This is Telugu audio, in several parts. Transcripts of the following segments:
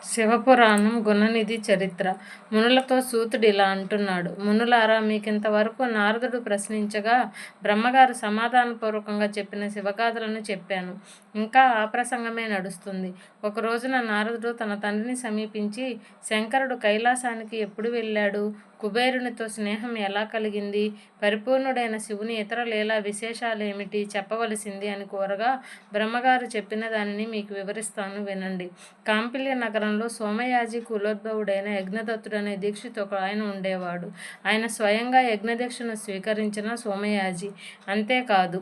శివపురాణం గుణనిధి చరిత్ర. మునులతో సూతుడు ఇలా అంటున్నాడు. మునులారా, మీకింతవరకు నారదుడు ప్రశ్నించగా బ్రహ్మగారు సమాధానపూర్వకంగా చెప్పిన శివగాథలను చెప్పాను. ఇంకా ఆ ప్రసంగమే నడుస్తుంది. ఒక రోజున నారదుడు తన తండ్రిని సమీపించి, శంకరుడు కైలాసానికి ఎప్పుడు వెళ్ళాడు? కుబేరునితో స్నేహం ఎలా కలిగింది? పరిపూర్ణుడైన శివుని ఇతర లీలా విశేషాలేమిటి చెప్పవలసింది అని కోరగా, బ్రహ్మగారు చెప్పిన దానిని మీకు వివరిస్తాను వినండి. కాంపిల్య నగరంలో సోమయాజి కులోద్భవుడైన యజ్ఞదత్తుడనే దీక్షితు ఒక ఆయన ఉండేవాడు. ఆయన స్వయంగా యజ్ఞదీక్షను స్వీకరించిన సోమయాజి. అంతేకాదు,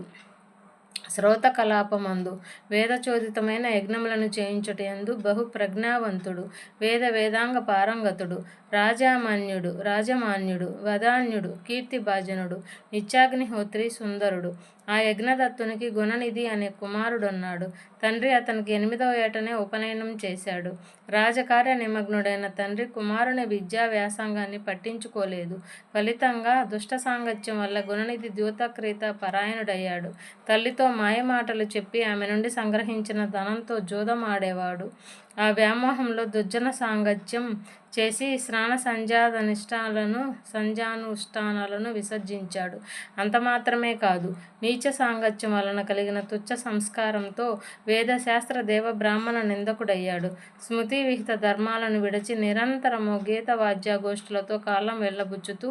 శ్రౌత కలాపమందు వేదచోదితమైన యజ్ఞములను చేయించుటయందు బహు ప్రజ్ఞావంతుడు, వేదాంగ పారంగతుడు, రాజమాన్యుడు, వదాన్యుడు, కీర్తిభాజనుడు, నిత్యాగ్నిహోత్రి, సుందరుడు. ఆ యజ్ఞదత్తునికి గుణనిధి అనే కుమారుడున్నాడు. తండ్రి అతనికి 8వ ఏటనే ఉపనయనం చేశాడు. రాజకార్య నిమగ్నుడైన తండ్రి కుమారుని విద్యా వ్యాసంగాన్ని పట్టించుకోలేదు. ఫలితంగా దుష్ట సాంగత్యం వల్ల గుణనిధి ద్యూతక్రీత పరాయణుడయ్యాడు. తల్లితో మాయమాటలు చెప్పి ఆమె నుండి సంగ్రహించిన ధనంతో జూదం ఆడేవాడు. ఆ వ్యామోహంలో దుర్జన సాంగత్యం చేసి స్నాన సంధ్యానుష్ఠానాలను విసర్జించాడు. అంత మాత్రమే కాదు, నీచ సాంగత్యం వలన కలిగిన తుచ్చ సంస్కారంతో వేదశాస్త్ర దేవ బ్రాహ్మణ నిందకుడయ్యాడు. స్మృతి విహిత ధర్మాలను విడిచి నిరంతరము గీత వాద్యాగోష్ఠులతో కాలం వెళ్ళబుచ్చుతూ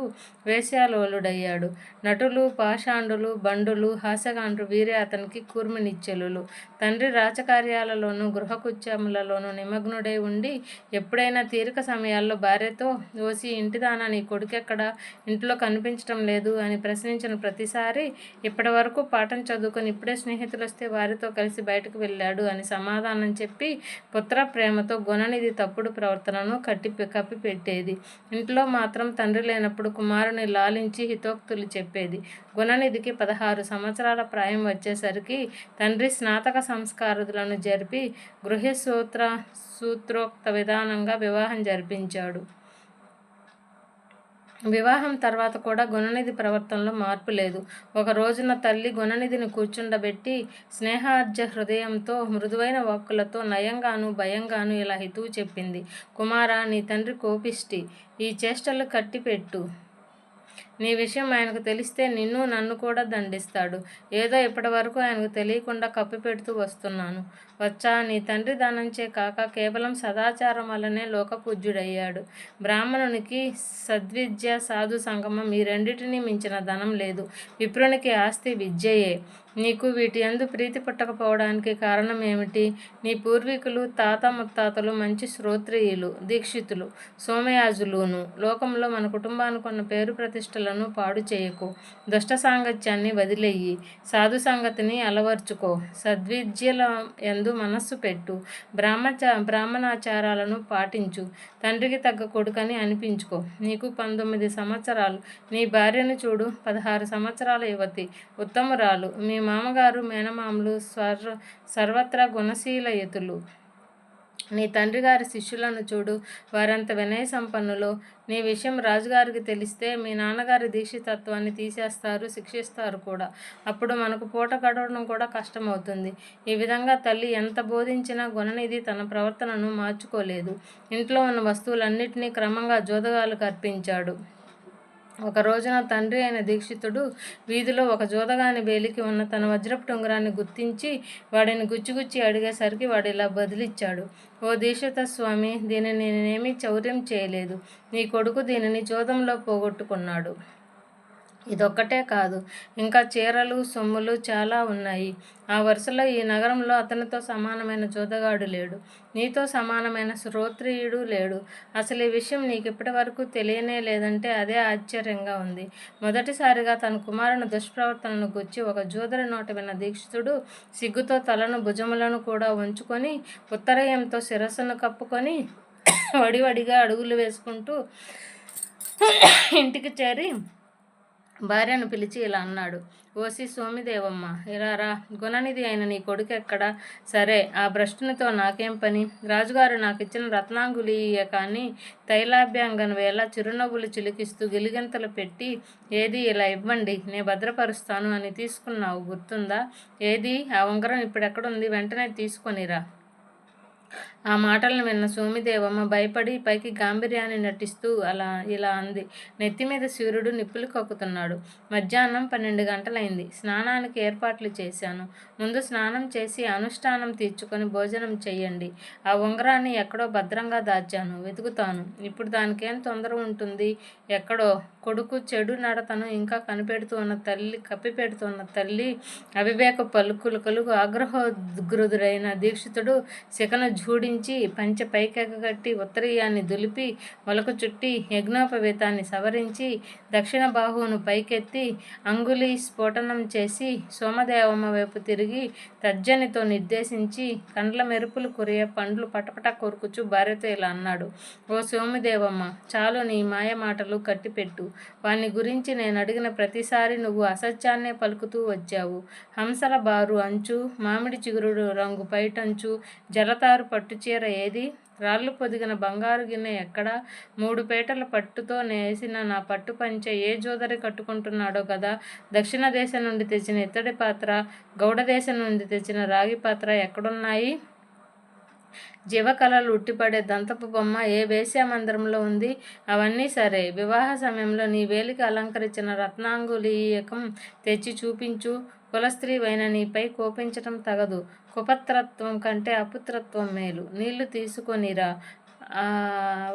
వేశ్యాలోలుడయ్యాడు. నటులు, పాషాండులు, బండులు, హాస్యగాండ్రు వీరే అతనికి కూర్మినిచ్చెలులు. తండ్రి రాజకార్యాలలోనూ గృహకృత్యములలోనూ నిమగ్నుడై ఉండి ఎప్పుడైనా తీరిక సమయాల్లో భార్యతో, ఓసి ఇంటిదానా, నీ కొడుకెక్కడా? ఇంట్లో కనిపించటం లేదు అని ప్రశ్నించిన ప్రతిసారి, ఇప్పటి వరకు పాఠం చదువుకొని ఇప్పుడే స్నేహితులు వస్తే వారితో కలిసి బయటకు వెళ్ళాడు అని సమాధానం చెప్పి పుత్ర ప్రేమతో గుణనిధి తప్పుడు ప్రవర్తనను కప్పిపెట్టేది. ఇంట్లో మాత్రం తండ్రి లేనప్పుడు కుమారుని లాలించి హితోక్తులు చెప్పేది. గుణనిధికి 16 సంవత్సరాల ప్రాయం వచ్చేసరికి తండ్రి స్నాతక సంస్కారాదులను జరిపి సూత్రోక్త విధానంగా వివాహం జరిపించాడు. వివాహం తర్వాత కూడా గుణనిధి ప్రవర్తనలో మార్పు లేదు. ఒక రోజున తల్లి గుణనిధిని కూర్చుండబెట్టి స్నేహార్జ హృదయంతో మృదువైన వాక్కులతో నయంగాను భయంగాను ఇలా హితువు చెప్పింది. కుమారా, నీ తండ్రి కోపిష్టి. ఈ చేష్టలు కట్టిపెట్టు. నీ విషయం ఆయనకు తెలిస్తే నిన్ను నన్ను కూడా దండిస్తాడు. ఏదో ఇప్పటి వరకు ఆయనకు తెలియకుండా కప్పిపెడుతూ వస్తున్నాను. వచ్చా, నీ తండ్రి దానంచే కాక కేవలం సదాచారం వల్లనే లోకపూజ్యుడయ్యాడు. బ్రాహ్మణునికి సద్విద్య, సాధు సంగమం ఈ రెండింటినీ మించిన ధనం లేదు. విప్రునికి ఆస్తి విద్యయే. నీకు వీటి యందు ప్రీతి పుట్టకపోవడానికి కారణం ఏమిటి? నీ పూర్వీకులు, తాత ముత్తాతలు మంచి శ్రోత్రియులు, దీక్షితులు, సోమయాజులును. లోకంలో మన కుటుంబానికి ఉన్న పేరు ప్రతిష్టలను పాడు చేయకు. దుష్ట సాంగత్యాన్ని వదిలేయి. సాధు సంగతిని అలవర్చుకో. సద్విద్యల యందు మనస్సు పెట్టు. బ్రాహ్మణాచారాలను పాటించు. తండ్రికి తగ్గ కొడుకని అనిపించుకో. నీకు 19 సంవత్సరాలు. నీ భార్యను చూడు, 16 సంవత్సరాల యువతి, ఉత్తమురాలు. మీ మామగారు, మేనమామలు సర్వత్రా గుణశీలయుతులు. నీ తండ్రి గారి శిష్యులను చూడు, వారంత వినయ సంపన్నులో. నీ విషయం రాజుగారికి తెలిస్తే మీ నాన్నగారి దీక్షితత్వాన్ని తీసేస్తారు, శిక్షిస్తారు కూడా. అప్పుడు మనకు పూట గడవడం కూడా కష్టమవుతుంది. ఈ విధంగా తల్లి ఎంత బోధించినా గుణనిధి తన ప్రవర్తనను మార్చుకోలేదు. ఇంట్లో ఉన్న వస్తువులన్నిటినీ క్రమంగా జోదగాలకు అర్పించాడు. ఒక రోజున తండ్రి అయిన దీక్షితుడు వీధిలో ఒక జోదగాని వేలికి ఉన్న తన వజ్రపు ఉంగరాన్ని గుర్తించి వాడిని గుచ్చిగుచ్చి అడిగేసరికి వాడు ఇలా బదిలిచ్చాడు. ఓ దీక్షిత స్వామి, దీనిని నేనేమీ చౌర్యం చేయలేదు. నీ కొడుకు దీనిని జోదంలో పోగొట్టుకున్నాడు. ఇదొక్కటే కాదు, ఇంకా చీరలు, సొమ్ములు చాలా ఉన్నాయి. ఆ వరుసలో ఈ నగరంలో అతనితో సమానమైన జోదగాడు లేడు. నీతో సమానమైన శ్రోత్రియుడు లేడు. అసలు ఈ విషయం నీకిప్పటి వరకు తెలియనే లేదంటే అదే ఆశ్చర్యంగా ఉంది. మొదటిసారిగా తన కుమారుని దుష్ప్రవర్తనను గుచ్చి ఒక జోదరి నోట విన్న దీక్షితుడు సిగ్గుతో తలను, భుజములను కూడా వంచుకొని ఉత్తరయంతో శిరస్సును కప్పుకొని వడివడిగా అడుగులు వేసుకుంటూ ఇంటికి చేరి భార్యను పిలిచి ఇలా అన్నాడు. ఓసి సోమిదేవమ్మ, ఇలా రా. గుణనిధి అయిన నీ కొడుకు ఎక్కడా? సరే, ఆ భ్రష్టునితో నాకేం పని? రాజుగారు నాకు ఇచ్చిన రత్నాంగులీయ కానీ తైలాభ్యంగన వేళ చిరునవ్వులు చిలికిస్తూ గిలిగింతలు పెట్టి, ఏది ఇలా ఇవ్వండి, నే భద్రపరుస్తాను అని తీసుకున్నావు, గుర్తుందా? ఏది ఆ ఉంగరం? ఇప్పుడెక్కడుంది? వెంటనే తీసుకొనిరా. ఆ మాటలను విన్న సోమిదేవమ్మ భయపడి పైకి గాంభీర్యాన్ని నటిస్తూ ఇలా అంది. నెత్తిమీద సూర్యుడు నిప్పులు కక్కుతున్నాడు. మధ్యాహ్నం 12 గంటలైంది. స్నానానికి ఏర్పాట్లు చేశాను. ముందు స్నానం చేసి అనుష్ఠానం తీర్చుకొని భోజనం చెయ్యండి. ఆ ఉంగరాన్ని ఎక్కడో భద్రంగా దాచాను. వెతుకుతాను. ఇప్పుడు దానికేం తొందర ఉంటుంది? ఎక్కడో కొడుకు చెడు నడతను ఇంకా కప్పిపెడుతున్న తల్లి అవివేక పలుకులు కలుగు ఆగ్రహోద్గ్రుదుడైన దీక్షితుడు శిఖను ఝూడించి పంచె పైకెగగట్టి ఉత్తరీయాన్ని దులిపి మొలకు చుట్టి యజ్ఞోపవీతాన్ని సవరించి దక్షిణ బాహువును పైకెత్తి అంగుళీ స్ఫోటనం చేసి సోమదేవమ్మ వైపు తిరిగి తర్జనితో నిర్దేశించి కండ్ల మెరుపులు కురియ పండ్లు పటపట కొరుకుచు భార్యతో ఇలా అన్నాడు. ఓ సోమదేవమ్మ, చాలు నీ మాయ మాటలు కట్టిపెట్టు. వాని గురించి నేను అడిగిన ప్రతిసారి నువ్వు అసత్యాన్నే పలుకుతూ వచ్చావు. హంసల బారు అంచు, మామిడి చిగురుడు రంగు పైటంచు, జలతారు పట్టుచీర ఏది? రాళ్ళు పొదిగిన బంగారు గిన్నె ఎక్కడా? 3 పేటల పట్టుతో నేసిన నా పట్టు పంచె ఏ జోదరి కట్టుకుంటున్నాడో కదా? దక్షిణ దేశం నుండి తెచ్చిన ఇత్తడి పాత్ర, గౌడ దేశం నుండి తెచ్చిన రాగి పాత్ర ఎక్కడున్నాయి? జీవకళలు ఉట్టిపడే దంతపు బొమ్మ ఏ వేశ్యామందిరంలో ఉంది? అవన్నీ సరే, వివాహ సమయంలో నీ వేలికి అలంకరించిన రత్నాంగులీయకం తెచ్చి చూపించు. కులస్త్రీవైన నీపై కోపించటం తగదు. కుపత్రత్వం కంటే అపుత్రత్వం మేలు. నీళ్లు తీసుకొనిరా.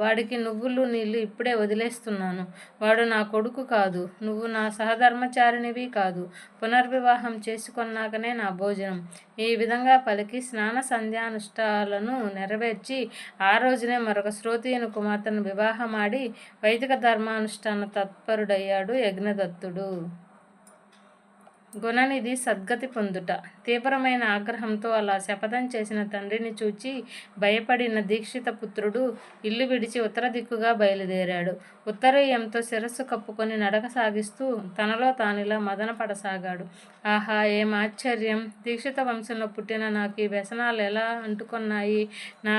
వాడికి నువ్వులు నీళ్లు ఇప్పుడే వదిలేస్తున్నాను. వాడు నా కొడుకు కాదు. నువ్వు నా సహధర్మచారిణివి కాదు. పునర్వివాహం చేసుకొన్నాకనే నా భోజనం. ఈ విధంగా పలికి స్నాన సంధ్యానుష్ఠాలను నెరవేర్చి ఆ రోజునే మరొక శ్రోతీయుని కుమార్తెను వివాహమాడి వైదిక ధర్మానుష్ఠాన తత్పరుడయ్యాడు యజ్ఞదత్తుడు. గుణనిధి సద్గతి పొందుట. తీవ్రమైన ఆగ్రహంతో అలా శపథం చేసిన తండ్రిని చూచి భయపడిన దీక్షిత పుత్రుడు ఇల్లు విడిచి ఉత్తర దిక్కుగా బయలుదేరాడు. ఉత్తరీయంతో శిరస్సు కప్పుకొని నడక సాగిస్తూ తనలో తానిలా మదన పడసాగాడు. ఆహా, ఏం ఆశ్చర్యం! దీక్షిత వంశంలో పుట్టిన నాకు ఈ వ్యసనాలు ఎలా అంటుకొన్నాయి? నా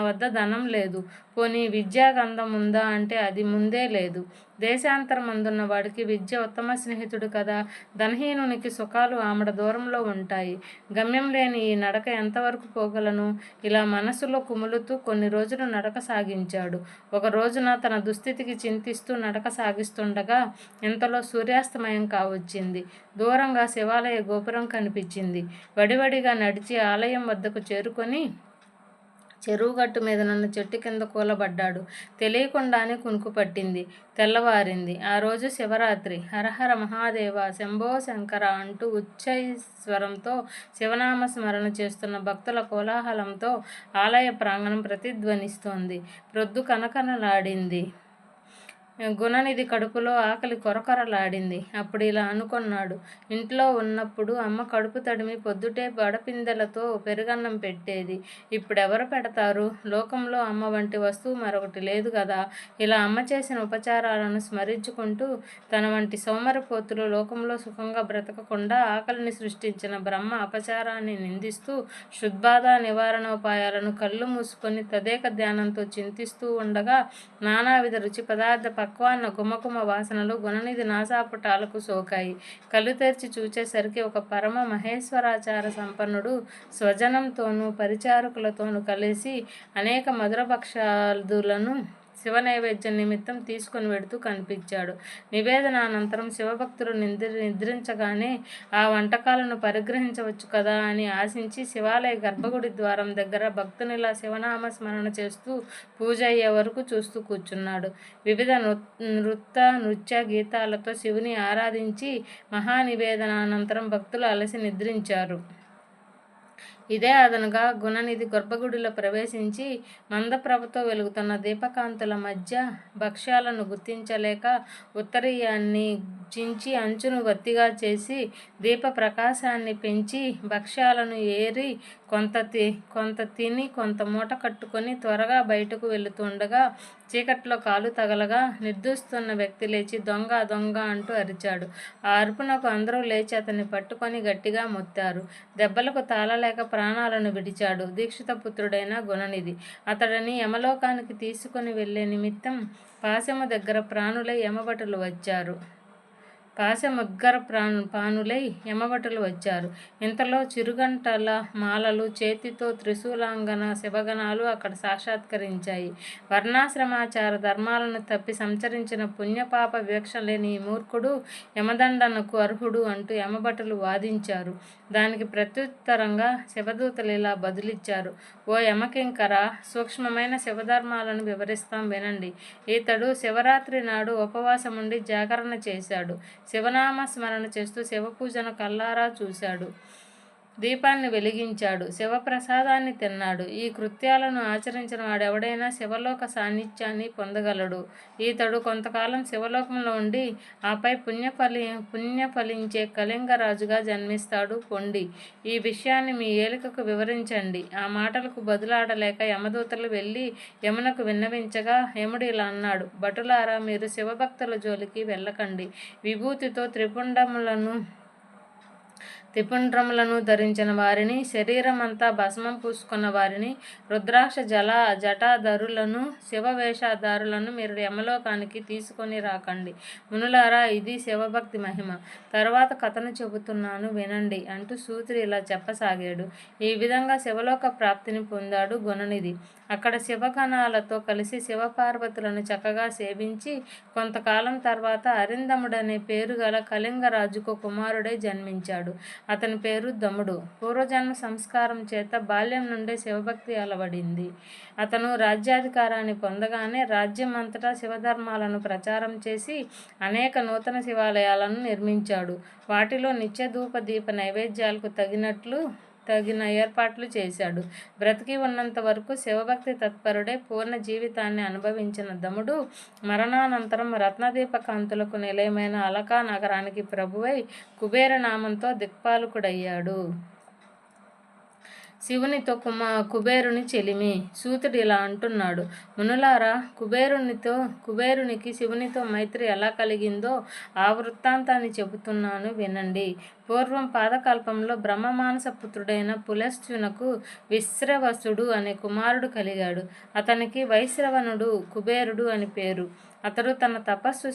వద్ద ధనం లేదు. పోనీ విద్యాగంధం ఉందా అంటే అది ముందే లేదు. దేశాంతరమందున్న వాడికి విద్య ఉత్తమ స్నేహితుడు కదా. ధనహీనునికి సుఖాలు ఆమడ దూరంలో ఉంటాయి. గమ్యం లేని ఈ నడక ఎంతవరకు పోగలను? ఇలా మనస్సులో కుములుతూ కొన్ని రోజులు నడక సాగించాడు. ఒక రోజున తన దుస్థితికి చింతిస్తూ నడక సాగిస్తుండగా ఇంతలో సూర్యాస్తమయం కావచ్చింది. దూరంగా శివాలయ గోపురం కనిపించింది. వడివడిగా నడిచి ఆలయం వద్దకు చేరుకొని చెరువుగట్టు మీదనున్న చెట్టు కింద కూలబడ్డాడు. తెలియకుండానే కునుకు పట్టింది. తెల్లవారింది. ఆ రోజు శివరాత్రి. హరహర మహాదేవ, శంభో శంకర అంటూ ఉచ్చైస్వరంతో శివనామ స్మరణ చేస్తున్న భక్తుల కోలాహలంతో ఆలయ ప్రాంగణం ప్రతిధ్వనిస్తోంది. ప్రొద్దు కనకనలాడింది. గుణనిధి కడుపులో ఆకలి కొరకొరలాడింది. అప్పుడు ఇలా అనుకున్నాడు. ఇంట్లో ఉన్నప్పుడు అమ్మ కడుపు తడిమి పొద్దుటే బడపిందెలతో పెరుగన్నం పెట్టేది. ఇప్పుడెవరు పెడతారు? లోకంలో అమ్మ వంటి వస్తువు మరొకటి లేదు కదా. ఇలా అమ్మ చేసిన ఉపచారాలను స్మరించుకుంటూ తన వంటి సోమరిపోతులు లోకంలో సుఖంగా బ్రతకకుండా ఆకలిని సృష్టించిన బ్రహ్మ అపచారాన్ని నిందిస్తూ శుద్బాధ నివారణోపాయాలను కళ్ళు మూసుకొని తదేక ధ్యానంతో చింతిస్తూ ఉండగా నానావిధ రుచి పదార్థ పక్వాన్న గుమగుమ వాసనలు గుణనిధి నాసాపుటాలకు సోకాయి. కళ్ళు తెరిచి చూచేసరికి ఒక పరమ మహేశ్వరాచార సంపన్నుడు స్వజనంతోనూ పరిచారకులతోనూ కలిసి అనేక మధుర భక్షాదులను శివ నైవేద్యం నిమిత్తం తీసుకుని వెడుతూ కనిపించాడు. నివేదనానంతరం శివభక్తులు నిద్రించగానే ఆ వంటకాలను పరిగ్రహించవచ్చు కదా అని ఆశించి శివాలయ గర్భగుడి ద్వారం దగ్గర భక్తునిలా శివనామ స్మరణ చేస్తూ పూజ అయ్యే వరకు చూస్తూ కూర్చున్నాడు. వివిధ నృత్య గీతాలతో శివుని ఆరాధించి మహానివేదనానంతరం భక్తులు అలసి నిద్రించారు. ఇదే అదనుగా గుణనిధి గర్భగుడిలో ప్రవేశించి మందప్రభతో వెలుగుతున్న దీపకాంతుల మధ్య భక్ష్యాలను గుర్తించలేక ఉత్తరీయాన్ని చించి అంచును వత్తిగా చేసి దీప ప్రకాశాన్ని పెంచి భక్ష్యాలను ఏరి కొంత తిని కొంత మూట కట్టుకొని త్వరగా బయటకు వెళుతుండగా చీకట్లో కాలు తగలగా నిర్దూస్తున్న వ్యక్తి లేచి దొంగ దొంగ అంటూ అరిచాడు. ఆ అరుపునకు అందరూ లేచి అతన్ని పట్టుకొని గట్టిగా మొత్తారు. దెబ్బలకు తాళలేక ప్రాణాలను విడిచాడు దీక్షిత పుత్రుడైన గుణనిధి. అతడిని యమలోకానికి తీసుకుని వెళ్లే నిమిత్తం పాశము దగ్గర ప్రాణులై యమభటులు వచ్చారు. పాశముద్గర పానులై యమభటులు వచ్చారు. ఇంతలో చిరుగంటల మాలలు చేతితో త్రిశూలాంగన శివగణాలు అక్కడ సాక్షాత్కరించాయి. వర్ణాశ్రమాచార ధర్మాలను తప్పి సంచరించిన పుణ్యపాప వివక్ష లేని ఈ మూర్ఖుడు యమదండనకు అర్హుడు అంటూ యమభటులు వాదించారు. దానికి ప్రత్యుత్తరంగా శివదూతలు ఇలా బదులిచ్చారు: ఓ యమకింకర, సూక్ష్మమైన శివధర్మాలను వివరిస్తాం వినండి. ఇతడు శివరాత్రి నాడు ఉపవాసముండి జాగరణ చేశాడు. శివనామ స్మరణ చేస్తూ శివపూజను కల్లారా చూశాడు. దీపాన్ని వెలిగించాడు. శివప్రసాదాన్ని తిన్నాడు. ఈ కృత్యాలను ఆచరించిన వాడెవడైనా శివలోక సాన్నిధ్యాన్ని పొందగలడు. ఈతడు కొంతకాలం శివలోకంలో ఉండి ఆపై పుణ్యఫలించే కళింగరాజుగా జన్మిస్తాడు పొండి. ఈ విషయాన్ని మీ ఏలికకు వివరించండి. ఆ మాటలకు బదులాడలేక యమదూతలు వెళ్ళి యమునకు విన్నవించగా యముడు ఇలా అన్నాడు: భటులారా, మీరు శివభక్తుల జోలికి వెళ్ళకండి. విభూతితో త్రిపుండ్రములను ధరించిన వారిని, శరీరమంతా భస్మం పూసుకున్న వారిని, రుద్రాక్ష జటాధరులను, శివవేషధారులను మీరు యమలోకానికి తీసుకొని రాకండి. మునులారా, ఇది శివభక్తి మహిమ. తరువాత కథను చెబుతున్నాను వినండి అంటూ సూతుడు ఇలా చెప్పసాగాడు. ఈ విధంగా శివలోక ప్రాప్తిని పొందాడు గుణనిధి. అక్కడ శివగణాలతో కలిసి శివపార్వతులను చక్కగా సేవించి కొంతకాలం తర్వాత అరిందముడనే పేరు గల కళింగరాజుకు కుమారుడై జన్మించాడు. అతని పేరు దముడు. పూర్వజన్మ సంస్కారం చేత బాల్యం నుండే శివభక్తి అలవడింది. అతను రాజ్యాధికారాన్ని పొందగానే రాజ్యం అంతటా శివధర్మాలను ప్రచారం చేసి అనేక నూతన శివాలయాలను నిర్మించాడు. వాటిలో నిత్య ధూప దీప నైవేద్యాలకు తగిన ఏర్పాట్లు చేశాడు. బ్రతికి ఉన్నంత వరకు శివభక్తి తత్పరుడే పూర్ణ జీవితాన్ని అనుభవించిన దముడు మరణానంతరం రత్నదీప కాంతులకు నిలయమైన అలకా నగరానికి ప్రభువై కుబేర నామంతో దిక్పాలకుడయ్యాడు. శివునితో కుబేరుని చెలిమి. సూతుడు ఇలా అంటున్నాడు: మునులారా, కుబేరునికి శివునితో మైత్రి ఎలా కలిగిందో ఆ వృత్తాంతాన్ని చెబుతున్నాను వినండి. పూర్వం పాదకల్పంలో బ్రహ్మమానస పుత్రుడైన పులస్త్యునకు విశ్రవసుడు అనే కుమారుడు కలిగాడు. అతనికి వైశ్రవణుడు, కుబేరుడు అని పేరు. అతడు తన తపస్సు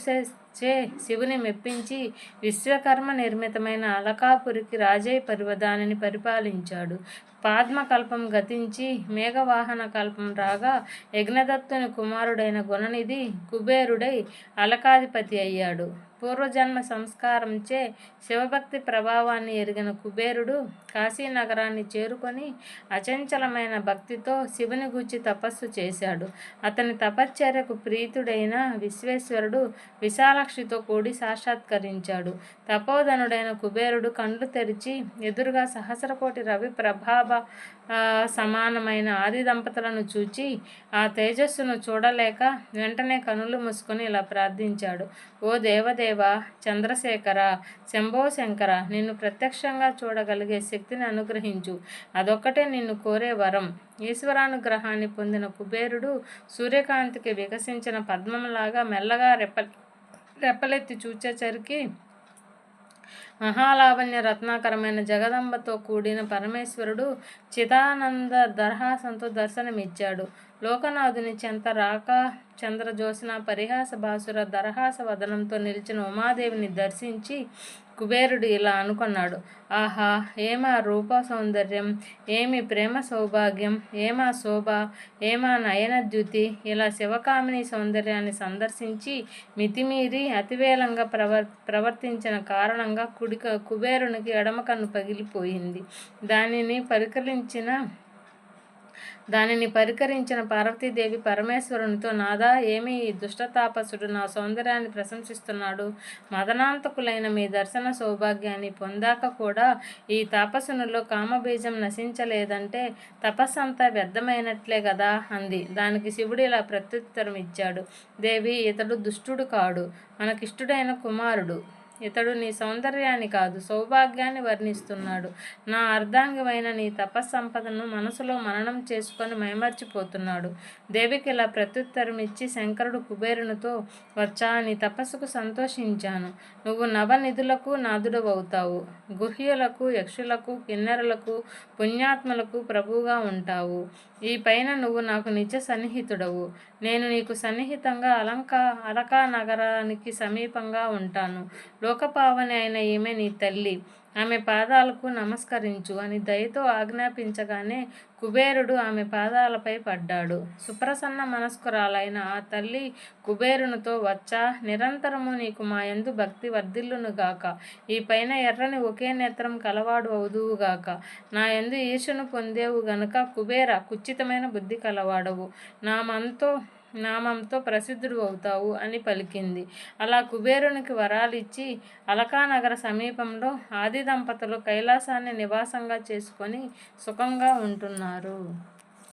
చే శివుని మెప్పించి విశ్వకర్మ నిర్మితమైన అలకాపురికి రాజై దానిని పరిపాలించాడు. పాద్మకల్పం గతించి మేఘవాహన కల్పం రాగా యజ్ఞదత్తుని కుమారుడైన గుణనిధి కుబేరుడై అలకాధిపతి అయ్యాడు. పూర్వజన్మ సంస్కారంచే శివభక్తి ప్రభావాన్ని ఎరిగిన కుబేరుడు కాశీనగరాన్ని చేరుకొని అచంచలమైన భక్తితో శివుని గూర్చి తపస్సు చేశాడు. అతని తపశ్చర్యకు ప్రీతుడైన విశ్వేశ్వరుడు విశాలాక్షితో కూడి సాక్షాత్కరించాడు. తపోధనుడైన కుబేరుడు కండ్లు తెరిచి ఎదురుగా సహస్రకోటి రవి ప్రభావ సమానమైన ఆది దంపతులను చూచి ఆ తేజస్సును చూడలేక వెంటనే కనులు మూసుకొని ఇలా ప్రార్థించాడు: ఓ దేవదేవ, చంద్రశేఖర, శంభో శంకర, నిన్ను ప్రత్యక్షంగా చూడగలిగే శక్తిని అనుగ్రహించు. అదొక్కటే నిన్ను కోరే వరం. ఈశ్వరానుగ్రహాన్ని పొందిన కుబేరుడు సూర్యకాంతికి వికసించిన పద్మంలాగా మెల్లగా రెప్పలెత్తి చూచేసరికి మహాలావణ్య రత్నాకరమైన జగదంబతో కూడిన పరమేశ్వరుడు చిదానంద దర్హాసంతో దర్శనమిచ్చాడు. లోకనాథుని చెంత రాక చంద్రజోత్స్న పరిహాస భాసుర దరహాస వదనంతో నిలిచిన ఉమాదేవిని దర్శించి కుబేరుడు ఇలా అనుకున్నాడు: ఆహా, ఏమా రూప సౌందర్యం, ఏమి ప్రేమ సౌభాగ్యం, ఏమా శోభ, ఏమా నయనద్యుతి. ఇలా శివకామిని సౌందర్యాన్ని సందర్శించి మితిమీరి అతివేలంగా ప్రవర్తించిన కారణంగా కుబేరునికి ఎడమ కన్ను పగిలిపోయింది. దానిని పరికరించిన పార్వతీదేవి పరమేశ్వరునితో: నాదా, ఏమి ఈ దుష్టతాపసుడు నా సౌందర్యాన్ని ప్రశంసిస్తున్నాడు? మదనాంతకులైన మీ దర్శన సౌభాగ్యాన్ని పొందాక కూడా ఈ తాపసునిలో కామబీజం నశించలేదంటే తపస్సంతా వ్యర్థమైనట్లే కదా అంది. దానికి శివుడు ఇలా ప్రత్యుత్తరం ఇచ్చాడు: దేవి, ఇతడు దుష్టుడు కాడు, మనకిష్టుడైన కుమారుడు. ఇతడు నీ సౌందర్యాన్ని కాదు, సౌభాగ్యాన్ని వర్ణిస్తున్నాడు. నా అర్ధాంగమైన నీ తపస్సంపదను మనసులో మననం చేసుకొని మైమర్చిపోతున్నాడు. దేవికి ఇలా ప్రత్యుత్తరమిచ్చి శంకరుడు కుబేరునితో: వచ్చా, నీ తపస్సుకు సంతోషించాను. నువ్వు నవనిధులకు నాథుడవవుతావు. గుహ్యులకు, యక్షులకు, కిన్నెరులకు, పుణ్యాత్ములకు ప్రభువుగా ఉంటావు. ఈ పైన నువ్వు నాకు నిత్య సన్నిహితుడవు. నేను నీకు సన్నిహితంగా అలకా నగరానికి సమీపంగా ఉంటాను. లోకపావని అయిన ఈమె నీ తల్లి. ఆమె పాదాలకు నమస్కరించు అని దయతో ఆజ్ఞాపించగానే కుబేరుడు ఆమె పాదాలపై పడ్డాడు. సుప్రసన్న మనస్కురాలైన ఆ తల్లి కుబేరునితో, వచ్చా, నిరంతరము నీకు మా యందు భక్తి వర్ధిల్లునుగాక. ఈ పైన ఎర్రని ఒకే నేత్రం కలవాడు అవుదువుగాక. నా యందు ఈర్ష్యను పొందేవు గనుక కుబేర, కుచితమైన బుద్ధి కలవాడవు. నామంతో ప్రసిద్ధుడు అవుతావు అని పలికింది. అలా కుబేరునికి వరాలిచ్చి అలకానగర సమీపంలో ఆది దంపతులు కైలాసాన్ని నివాసంగా చేసుకొని సుఖంగా ఉంటున్నారు.